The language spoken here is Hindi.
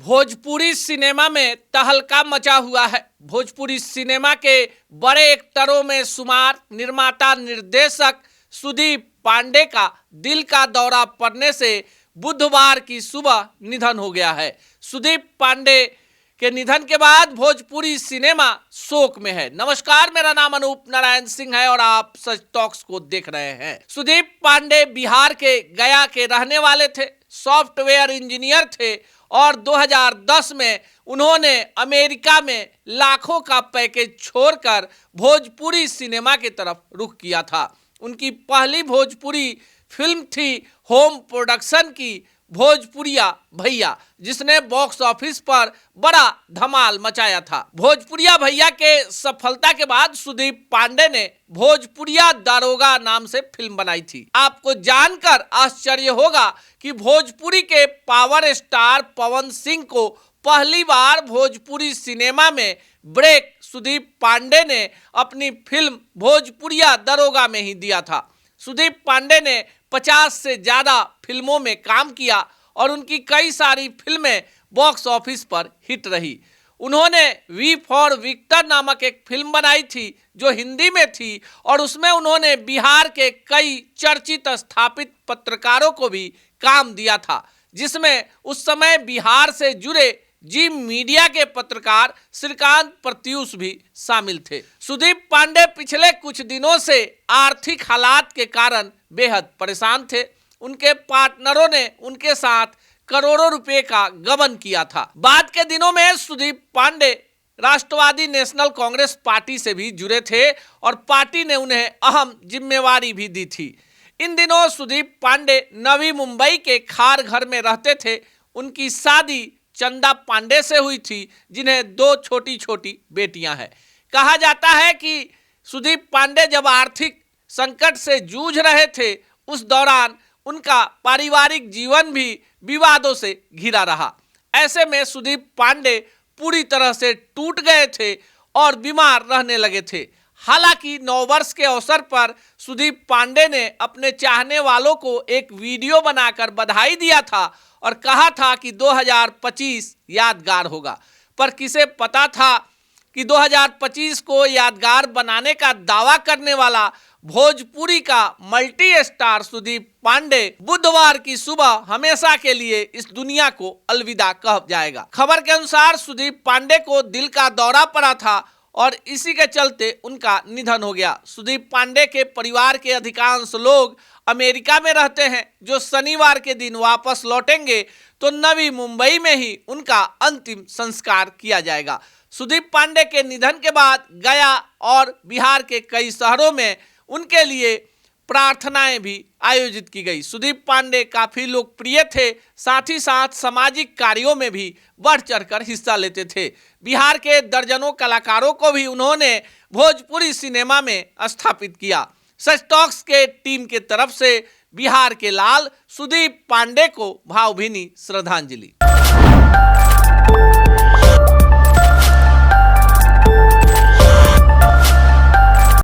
भोजपुरी सिनेमा में तहलका मचा हुआ है। भोजपुरी सिनेमा के बड़े एक्टरों में शुमार निर्माता निर्देशक सुदीप पांडे का दिल का दौरा पड़ने से बुधवार की सुबह निधन हो गया है। सुदीप पांडे के निधन के बाद भोजपुरी सिनेमा शोक में है। नमस्कार, मेरा नाम अनूप नारायण सिंह है और आप सच टॉक्स को देख रहे हैं। सुदीप पांडे बिहार के गया के रहने वाले थे, सॉफ्टवेयर इंजीनियर थे और 2010 में उन्होंने अमेरिका में लाखों का पैकेज छोड़कर भोजपुरी सिनेमा की तरफ रुख किया था। उनकी पहली भोजपुरी फिल्म थी होम प्रोडक्शन की भोजपुरिया भैया, जिसने बॉक्स ऑफिस पर बड़ा धमाल मचाया था। भोजपुरिया भैया के सफलता के बाद सुदीप पांडे ने भोजपुरिया दारोगा नाम से फिल्म बनाई थी। आपको जानकर आश्चर्य होगा कि भोजपुरी के पावर स्टार पवन सिंह को पहली बार भोजपुरी सिनेमा में ब्रेक सुदीप पांडे ने अपनी फिल्म भोजपुरिया दारोगा में ही दिया था। सुदीप पांडे ने 50 से ज्यादा फिल्मों में काम किया और उनकी कई सारी फिल्में बॉक्स ऑफिस पर हिट रही। उन्होंने वी फॉर विक्टर नामक एक फिल्म बनाई थी जो हिंदी में थी और उसमें उन्होंने बिहार के कई चर्चित स्थापित पत्रकारों को भी काम दिया था, जिसमें उस समय बिहार से जुड़े जी मीडिया के पत्रकार श्रीकांत प्रत्यूष भी शामिल थे। सुदीप पांडे पिछले कुछ दिनों से आर्थिक हालात के कारण बेहद परेशान थे। उनके पार्टनरों ने उनके साथ करोड़ों रुपए का गबन किया था। बाद के दिनों में सुदीप पांडे राष्ट्रवादी नेशनल कांग्रेस पार्टी से भी जुड़े थे और पार्टी ने उन्हें अहम जिम्मेवारी भी दी थी। इन दिनों सुदीप पांडे नवी मुंबई के खार घर में रहते थे। उनकी शादी चंदा पांडे से हुई थी, जिन्हें 2 छोटी छोटी बेटियां हैं। कहा जाता है कि सुदीप पांडे जब आर्थिक संकट से जूझ रहे थे, उस दौरान उनका पारिवारिक जीवन भी विवादों से घिरा रहा। ऐसे में सुदीप पांडे पूरी तरह से टूट गए थे और बीमार रहने लगे थे। हालांकि नववर्ष के अवसर पर सुदीप पांडे ने अपने चाहने वालों को एक वीडियो बनाकर बधाई दिया था और कहा था कि 2025 यादगार होगा। पर किसे पता था कि 2025 को यादगार बनाने का दावा करने वाला भोजपुरी का मल्टी स्टार सुदीप पांडे बुधवार की सुबह हमेशा के लिए इस दुनिया को अलविदा कह जाएगा। खबर के अनुसार सुदीप पांडे को दिल का दौरा पड़ा था और इसी के चलते उनका निधन हो गया। सुदीप पांडे के परिवार के अधिकांश लोग अमेरिका में रहते हैं, जो शनिवार के दिन वापस लौटेंगे तो नवी मुंबई में ही उनका अंतिम संस्कार किया जाएगा। सुदीप पांडे के निधन के बाद गया और बिहार के कई शहरों में उनके लिए प्रार्थनाएं भी आयोजित की गई। सुदीप पांडे काफी लोकप्रिय थे, साथ ही साथ सामाजिक कार्यों में भी बढ़ चढ़कर हिस्सा लेते थे। बिहार के दर्जनों कलाकारों को भी उन्होंने भोजपुरी सिनेमा में स्थापित किया। सच टॉक्स के टीम के तरफ से बिहार के लाल सुदीप पांडे को भावभीनी श्रद्धांजलि।